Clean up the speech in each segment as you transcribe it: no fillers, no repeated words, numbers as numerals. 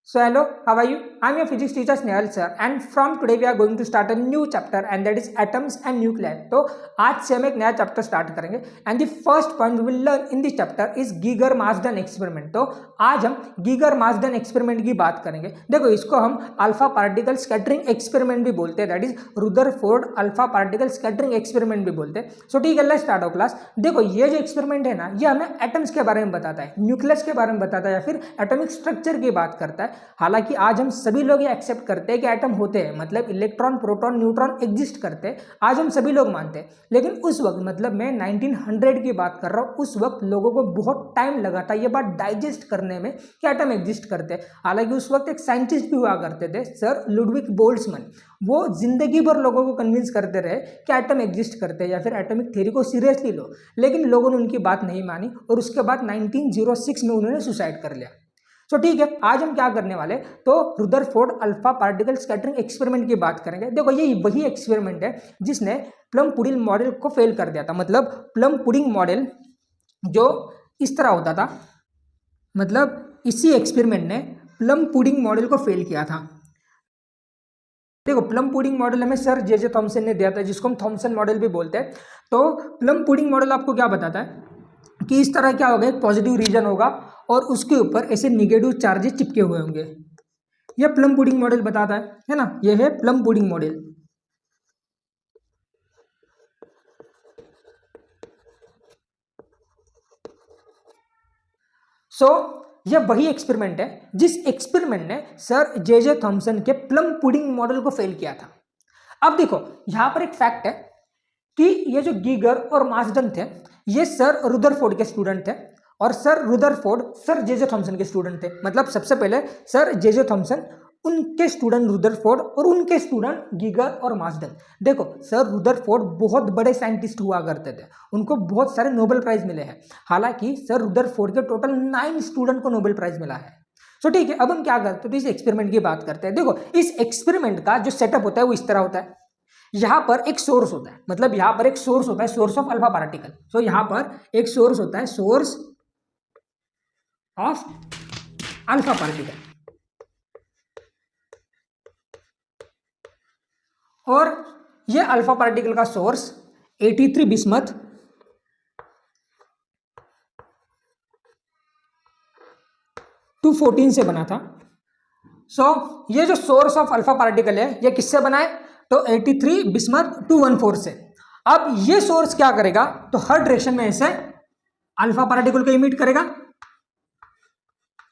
So hello, how are you? I'm your physics teacher Snehal sir, and from today we are going to start a new chapter, and that is atoms and nuclei. तो आज से हम एक नया chapter start करेंगे and the first point we will learn in this chapter is Geiger Marsden experiment. तो आज हम गीगर मार्सडन एक्सपेरिमेंट की बात करेंगे। देखो, इसको हम अल्फा पार्टिकल स्कैटरिंग एक्सपेरिमेंट भी बोलते हैं, that is Rutherford alpha particle scattering experiment भी बोलते हैं। सो ठीक है, लेट्स स्टार्ट आवर क्लास। देखो, ये जो एक्सपेरिमेंट है ना, ये हमें एटम्स के बारे में बताता है, न्यूक्लियस के बारे में बताता है, या फिर एटॉमिक स्ट्रक्चर की बात करता है। हालांकि आज हम सभी लोग ये एक्सेप्ट करते हैं कि एटम होते हैं, मतलब इलेक्ट्रॉन प्रोटॉन न्यूट्रॉन एग्जिस्ट करते हैं, आज हम सभी लोग मानते हैं। लेकिन उस वक्त, मतलब मैं 1900 की बात कर रहा हूँ, उस वक्त लोगों को बहुत टाइम लगा था ये बात डाइजेस्ट करने में कि एटम एग्जिस्ट करते हैं। हालांकि उस वक्त एक साइंटिस्ट भी हुआ करते थे, सर लुडविग बोल्ट्जमैन। वो जिंदगी भर लोगों को कन्विंस करते रहे कि एटम एग्जिस्ट करते हैं या फिर एटॉमिक थ्योरी को सीरियसली लो, लेकिन लोगों ने उनकी बात नहीं मानी और उसके बाद 1906 में उन्होंने सुसाइड कर लिया। तो ठीक है, आज हम क्या करने वाले, तो Rutherford alpha particle scattering experiment की बात करेंगे। देखो, ये वही एक्सपेरिमेंट है जिसने प्लम पुडिंग मॉडल को फेल कर दिया था। मतलब प्लम पुडिंग मॉडल जो इस तरह होता था, मतलब इसी एक्सपेरिमेंट ने प्लम पुडिंग मॉडल को फेल किया था। देखो, प्लम पुडिंग मॉडल हमें सर जे थॉमसन ने दिया था, जिसको हम थॉमसन मॉडल भी बोलते हैं। तो प्लम पुडिंग मॉडल आपको क्या बताता है कि इस तरह क्या होगा, एक पॉजिटिव रीजन होगा और उसके ऊपर ऐसे निगेटिव चार्जेस चिपके हुए होंगे। यह प्लम पुडिंग मॉडल बताता है ना, यह है प्लम पुडिंग मॉडल। सो यह वही एक्सपेरिमेंट है जिस एक्सपेरिमेंट ने सर जे थॉमसन के प्लम पुडिंग मॉडल को फेल किया था। अब देखो, यहां पर एक फैक्ट है कि ये जो गीगर और मार्सडन थे, ये सर रुदरफोर्ड के स्टूडेंट थे और sir Rutherford sir J Thomson के स्टूडेंट थे। मतलब सबसे पहले सर जे थॉमसन, उनके स्टूडेंट रुदरफोर्ड और उनके स्टूडेंट गीगर और मार्सडन। देखो, सर रुदरफोर्ड बहुत बड़े साइंटिस्ट हुआ करते थे, उनको बहुत सारे नोबेल प्राइज मिले हैं। हालांकि सर रुदरफोर्ड के टोटल 9 स्टूडेंट को नोबेल प्राइज मिला है। तो ठीक है, अब हम क्या करते हैं, तो इस एक्सपेरिमेंट की बात करते हैं। देखो, इस एक्सपेरिमेंट का जो सेटअप होता है वो इस तरह होता है। यहां पर एक सोर्स होता है, मतलब यहां पर एक सोर्स होता है, सोर्स ऑफ अल्फा पार्टिकल। तो यहां पर एक सोर्स होता है, सोर्स ऑफ अल्फा पार्टिकल, और ये अल्फा पार्टिकल का सोर्स 83 बिस्मथ 214 से बना था। सो ये जो सोर्स ऑफ अल्फा पार्टिकल है, ये किससे बना है, तो 83 बिस्मथ 214 से। अब ये सोर्स क्या करेगा, तो हर डायरेक्शन में ऐसे अल्फा पार्टिकल को इमिट करेगा।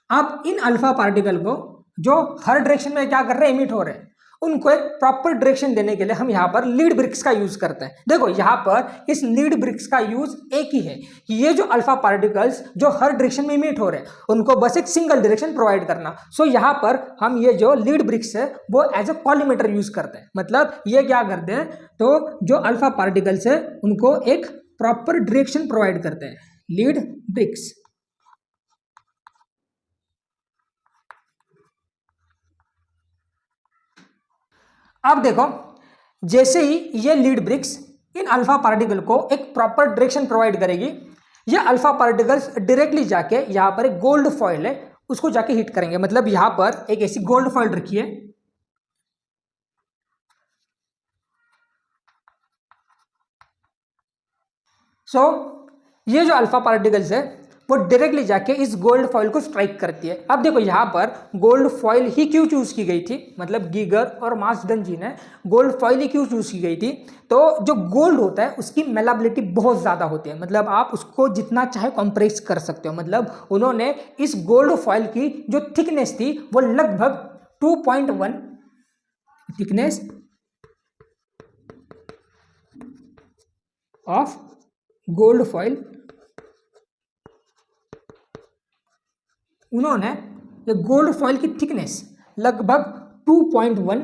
अब इन अल्फा पार्टिकल को जो हर डायरेक्शन में क्या कर रहे हैं, इमिट हो रहे हैं, उनको एक प्रॉपर डायरेक्शन देने के लिए हम यहां पर लीड ब्रिक्स का यूज करते हैं। देखो, यहां पर इस लीड ब्रिक्स का यूज एक ही है कि ये जो अल्फा पार्टिकल्स जो हर डायरेक्शन में इमिट हो रहे हैं, उनको बस एक सिंगल डायरेक्शन प्रोवाइड करना। सो यहां पर हम ये जो लीड ब्रिक्स है वो एज ए कॉलीमेटर यूज करते हैं। मतलब ये क्या करते हैं, तो जो अल्फा पार्टिकल्स है उनको एक प्रॉपर डायरेक्शन प्रोवाइड करते हैं, लीड ब्रिक्स। अब देखो, जैसे ही ये लीड ब्रिक्स इन अल्फा पार्टिकल को एक प्रॉपर डायरेक्शन प्रोवाइड करेगी, ये अल्फा पार्टिकल्स डायरेक्टली जाके यहां पर एक गोल्ड फॉइल है उसको जाके हिट करेंगे। मतलब यहां पर एक ऐसी गोल्ड फॉइल रखी है, सो ये जो अल्फा पार्टिकल्स है वो डायरेक्टली जाके इस गोल्ड फॉइल को स्ट्राइक करती है। अब देखो, यहां पर गोल्ड फॉइल ही क्यों चूज की गई थी, मतलब गीगर और मार्सडन जी ने गोल्ड फॉइल ही क्यों चूज की गई थी, तो जो गोल्ड होता है उसकी मेलाबिलिटी बहुत ज्यादा होती है, मतलब आप उसको जितना चाहे कंप्रेस कर सकते हो। मतलब उन्होंने इस गोल्ड फॉइल की जो थिकनेस थी वो लगभग 2.1 थिकनेस ऑफ गोल्ड फॉइल, उन्होंने ये गोल्ड फॉइल की थिकनेस लगभग 2.1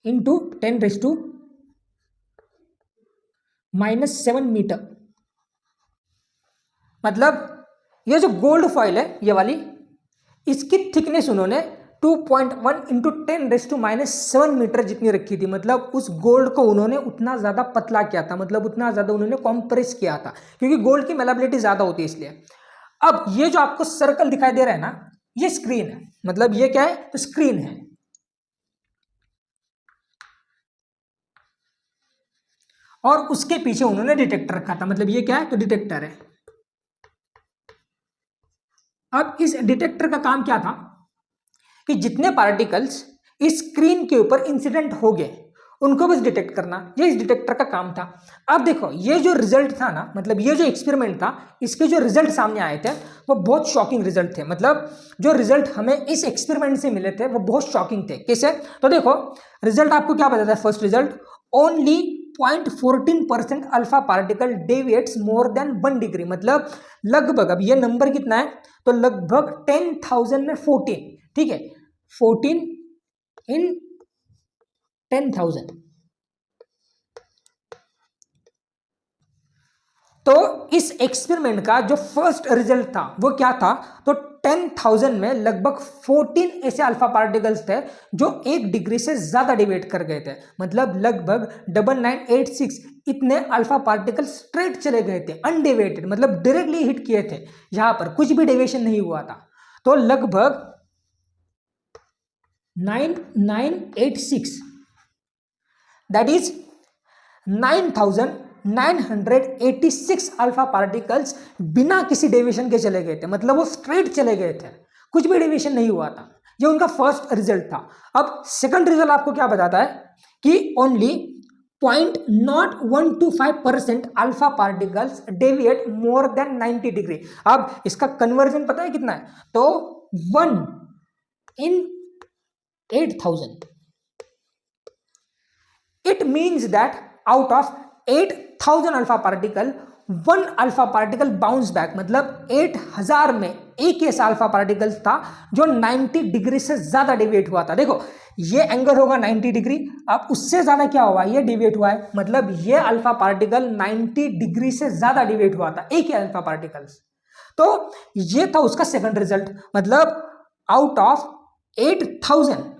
इंटू 10⁻⁻⁷ मीटर। मतलब ये जो गोल्ड फॉइल है ये वाली, इसकी थिकनेस उन्होंने 2.1 इंटू 10⁻⁷ मीटर जितनी रखी थी। मतलब उस गोल्ड को उन्होंने उतना ज्यादा पतला किया था, मतलब उतना ज्यादा उन्होंने कॉम्प्रेस किया था, क्योंकि गोल्ड की मेलाबिलिटी ज्यादा होती है इसलिए। अब ये जो आपको सर्कल दिखाई दे रहा है ना, ये स्क्रीन है, मतलब ये क्या है, तो स्क्रीन है। और उसके पीछे उन्होंने डिटेक्टर रखा था, मतलब ये क्या है, तो डिटेक्टर है। अब इस डिटेक्टर का काम क्या था कि जितने पार्टिकल्स इस स्क्रीन के ऊपर इंसिडेंट हो गए उनको बस डिटेक्ट करना, ये इस डिटेक्टर का काम था। अब देखो ये जो रिजल्ट था ना, मतलब ये जो एक्सपेरिमेंट था, इसके जो रिजल्ट सामने आए थे वो बहुत शॉकिंग रिजल्ट थे। मतलब जो रिजल्ट हमें इस एक्सपेरिमेंट से मिले थे वो बहुत शॉकिंग थे। कैसे, तो देखो रिजल्ट आपको क्या बताता है। First result, only 0.14% alpha particle deviates more than 1 degree, मतलब लगभग, अब ये नंबर कितना है, तो लगभग 10,000 में 14, ठीक है, 14 इन 10,000। तो इस एक्सपेरिमेंट का जो फर्स्ट रिजल्ट था वो क्या था, तो 10,000 में लगभग 14 ऐसे अल्फा पार्टिकल्स थे जो 1 डिग्री से ज्यादा डिवेट कर गए थे। मतलब लगभग 9986 इतने अल्फा पार्टिकल स्ट्रेट चले गए थे, अनडेविएटेड, मतलब डायरेक्टली हिट किए थे, यहां पर कुछ भी डेविएशन नहीं हुआ था। तो लगभग 9986, दैट इज 9,986 अल्फा पार्टिकल्स बिना किसी डेविएशन के चले गए थे, मतलब वो स्ट्रेट चले गए थे, कुछ भी डेविएशन नहीं हुआ था। ये उनका फर्स्ट रिजल्ट था। अब सेकंड रिजल्ट आपको क्या बताता है कि only 0.0125% alpha particles deviate more than 90 degree. अब इसका कन्वर्जन पता है कितना है, तो 1 in 8,000। It means that out of 8,000 alpha particle, 1 alpha particle bounce back, मतलब 8,000 में एक ऐसा अल्फा पार्टिकल था जो 90 डिग्री से ज्यादा डिविएट हुआ था। देखो ये एंगल होगा 90 डिग्री, अब उससे ज्यादा क्या हुआ, ये डिविएट हुआ है, मतलब ये अल्फा पार्टिकल 90 डिग्री से ज्यादा डिविएट हुआ था, एक ही अल्फा पार्टिकल्स। तो ये था उसका सेकंड रिजल्ट, मतलब आउट ऑफ 8,000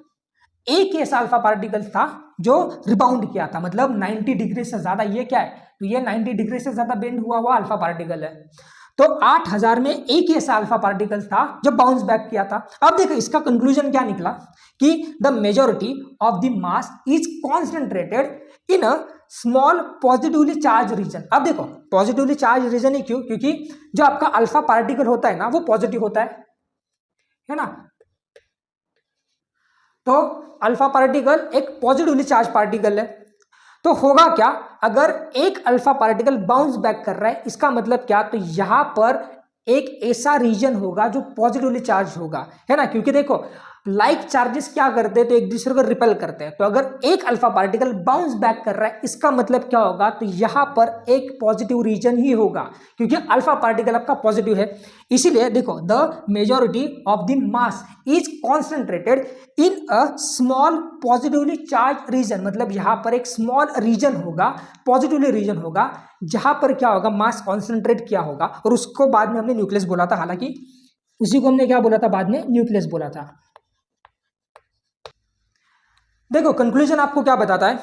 एक ऐसा अल्फा पार्टिकल था जो रिबाउंड किया था, मतलब 90 डिग्री से ज्यादा। ये क्या है, तो ये 90 डिग्री से ज्यादा बेंड हुआ अल्फा पार्टिकल है। तो 8,000 में एक ऐसा अल्फा पार्टिकल था जो बाउंस बैक किया था। अब देखो इसका कंक्लूजन क्या निकला कि the majority of the mass is concentrated in a small positively charged region. अब देखो पॉजिटिवली चार्ज रीजन ही क्यों, क्योंकि जो आपका अल्फा पार्टिकल होता है ना वो पॉजिटिव होता है ना। तो अल्फा पार्टिकल एक पॉजिटिवली चार्ज पार्टिकल है। तो होगा क्या, अगर एक अल्फा पार्टिकल बाउंस बैक कर रहा है, इसका मतलब क्या, तो यहां पर एक ऐसा रीजन होगा जो पॉजिटिवली चार्ज होगा, है ना। क्योंकि देखो लाइक चार्जेस क्या करते हैं, तो एक दूसरे को रिपेल करते हैं। तो अगर एक अल्फा पार्टिकल बाउंस बैक कर रहा है, इसका मतलब क्या होगा, तो यहां पर एक पॉजिटिव रीजन ही होगा, क्योंकि अल्फा पार्टिकल आपका पॉजिटिव है। इसीलिए देखो the majority of the mass is concentrated in a small positively charged region, मतलब यहां पर एक स्मॉल रीजन होगा, पॉजिटिवली रीजन होगा, जहां पर क्या होगा, मास कॉन्सेंट्रेट किया होगा। और उसको बाद में हमने न्यूक्लियस बोला था, हालांकि उसी को हमने क्या बोला था, बाद में न्यूक्लियस बोला था। देखो कंक्लूजन आपको क्या बताता है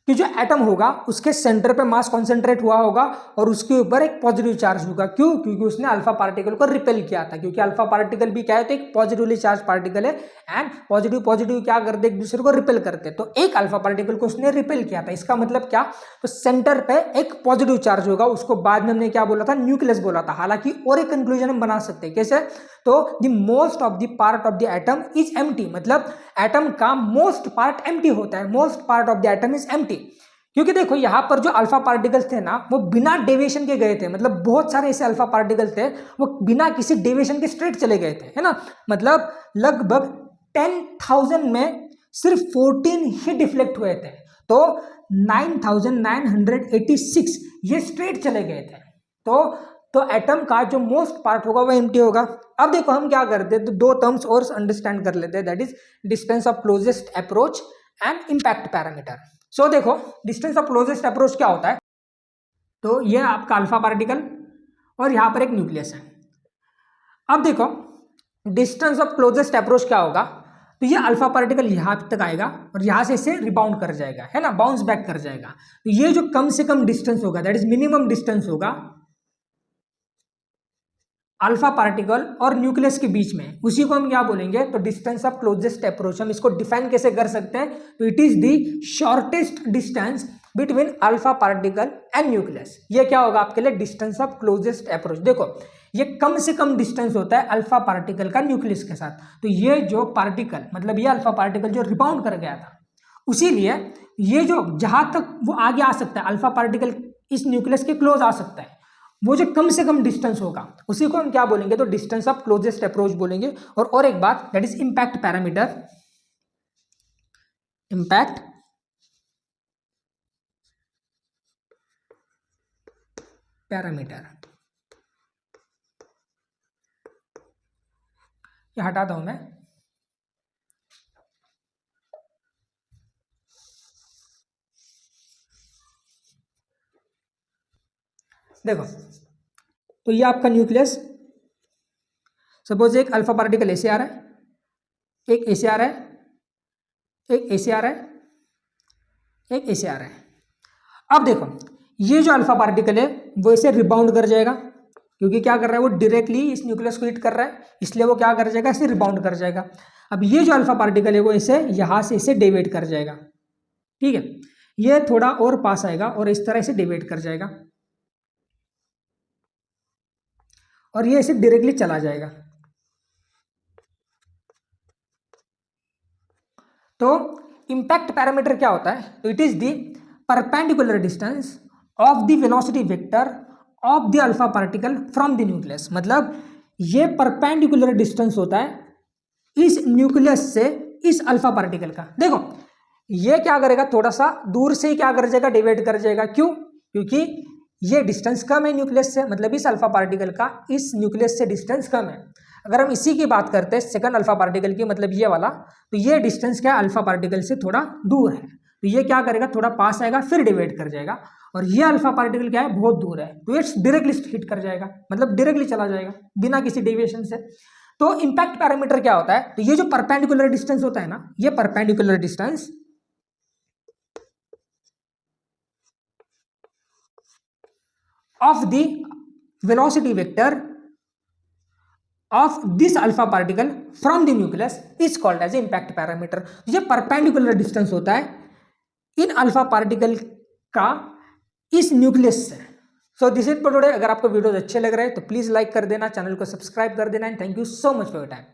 कि जो एटम होगा उसके सेंटर पे मास कॉन्सेंट्रेट हुआ होगा और उसके ऊपर एक पॉजिटिव चार्ज होगा। क्यों, क्योंकि उसने अल्फा पार्टिकल को रिपेल किया था, क्योंकि अल्फा पार्टिकल भी क्या है, तो एक पॉजिटिवली चार्ज पार्टिकल है, एंड पॉजिटिव पॉजिटिव क्या करते, एक दूसरे को रिपेल करते। तो एक अल्फा पार्टिकल को उसने रिपेल किया था, इसका मतलब क्या, तो सेंटर पे एक पॉजिटिव चार्ज होगा। उसको बाद में हमने क्या बोला था, न्यूक्लियस बोला था। हालांकि और एक कंक्लूजन हम बना सकते हैं, कैसे, तो the most of the part of the atom is empty, मतलब एटम का मोस्ट पार्ट एम्प्टी होता है, most part of the atom is empty. क्योंकि देखो यहां पर जो अल्फा पार्टिकल्स थे ना वो बिना डेविएशन के गए थे, मतलब बहुत सारे ऐसे अल्फा पार्टिकल्स थे वो बिना किसी डेविएशन के स्ट्रेट चले गए थे, है ना। मतलब लगभग 10,000 में सिर्फ 14 ही डिफ्लेक्ट हुए थे, तो 9,986 ये स्ट्रेट चले गए थे। तो एटम का जो मोस्ट पार्ट होगा वो एम्प्टी होगा। अब देखो हम क्या करते हैं, तो दो टर्म्स और अंडरस्टैंड कर लेते हैं, that is distance of closest approach and impact parameter. So देखो डिस्टेंस ऑफ क्लोजेस्ट अप्रोच क्या होता है, तो ये आपका अल्फा पार्टिकल और यहां पर एक न्यूक्लियस है। अब देखो डिस्टेंस ऑफ क्लोजेस्ट अप्रोच क्या होगा, तो ये अल्फा पार्टिकल यहां तक आएगा और यहां से इसे रिबाउंड कर जाएगा, है ना, बाउंस बैक कर जाएगा। तो ये जो कम से कम डिस्टेंस होगा, दैट इज मिनिमम डिस्टेंस होगा, अल्फा पार्टिकल और न्यूक्लियस के बीच में, उसी को हम क्या बोलेंगे, तो डिस्टेंस ऑफ क्लोजेस्ट अप्रोच। हम इसको डिफाइन कैसे कर सकते हैं, तो it is the shortest distance between alpha particle and nucleus. ये क्या होगा आपके लिए, डिस्टेंस ऑफ क्लोजेस्ट अप्रोच। देखो ये कम से कम डिस्टेंस होता है अल्फा पार्टिकल का न्यूक्लियस के साथ। तो ये जो पार्टिकल, मतलब ये अल्फा पार्टिकल जो रिबाउंड कर गया था, उसीलिए ये जो जहां तक वो आगे आ सकता है, अल्फा पार्टिकल इस न्यूक्लियस के क्लोज आ सकता है, वो जो कम से कम डिस्टेंस होगा उसी को हम क्या बोलेंगे, तो डिस्टेंस ऑफ क्लोजेस्ट अप्रोच बोलेंगे। और एक बात, that is impact parameter. Impact parameter, ये हटाता हूं मैं। देखो तो ये आपका न्यूक्लियस, सपोज एक अल्फा पार्टिकल ऐसे आ रहा है, एक ऐसे आ रहा है, एक ऐसे आ रहा है, एक ऐसे आ रहा है। अब देखो ये जो अल्फा पार्टिकल है वो इसे रिबाउंड कर जाएगा, क्योंकि क्या कर रहा है, वो डायरेक्टली इस न्यूक्लियस को हिट कर रहा है, इसलिए वो क्या कर जाएगा, इसे रिबाउंड कर जाएगा। अब ये जो अल्फा पार्टिकल है वो इसे यहां से इसे डेविएट कर जाएगा, ठीक है, ये थोड़ा और पास आएगा और इस तरह से डेविएट कर जाएगा, और ये इसे डायरेक्टली चला जाएगा। तो इंपैक्ट पैरामीटर क्या होता है, तो it is the perpendicular distance of the velocity vector of the alpha particle from the nucleus. मतलब ये परपेंडिकुलर डिस्टेंस होता है इस न्यूक्लियस से इस अल्फा पार्टिकल का। देखो ये क्या करेगा, थोड़ा सा दूर से ही क्या कर जाएगा, डिवाइड कर जाएगा। क्यों, क्योंकि ये डिस्टेंस कम है न्यूक्लियस से, मतलब इस अल्फा पार्टिकल का इस न्यूक्लियस से डिस्टेंस कम है। अगर हम इसी की बात करते हैं सेकंड अल्फा पार्टिकल की, मतलब ये वाला, तो ये डिस्टेंस क्या है, अल्फा पार्टिकल से थोड़ा दूर है, तो ये क्या करेगा, थोड़ा पास आएगा फिर डिवाइड कर जाएगा। और ये अल्फा पार्टिकल क्या है, बहुत दूर है, तो ये डायरेक्टली हिट कर जाएगा, मतलब डायरेक्टली चला जाएगा बिना किसी डेविएशन से। तो इंपैक्ट पैरामीटर क्या होता है, तो ये जो परपेंडिकुलर डिस्टेंस होता है ना, ये perpendicular distance of the velocity vector of this alpha particle from the nucleus is called as impact parameter। ये परपेंडिकुलर डिस्टेंस होता है इन अल्फा पार्टिकल का इस न्यूक्लियस से। So this is for today. अगर आपको वीडियोस अच्छे लग रहे हैं तो प्लीज लाइक कर देना, चैनल को सब्सक्राइब कर देना, and thank you so much for your time.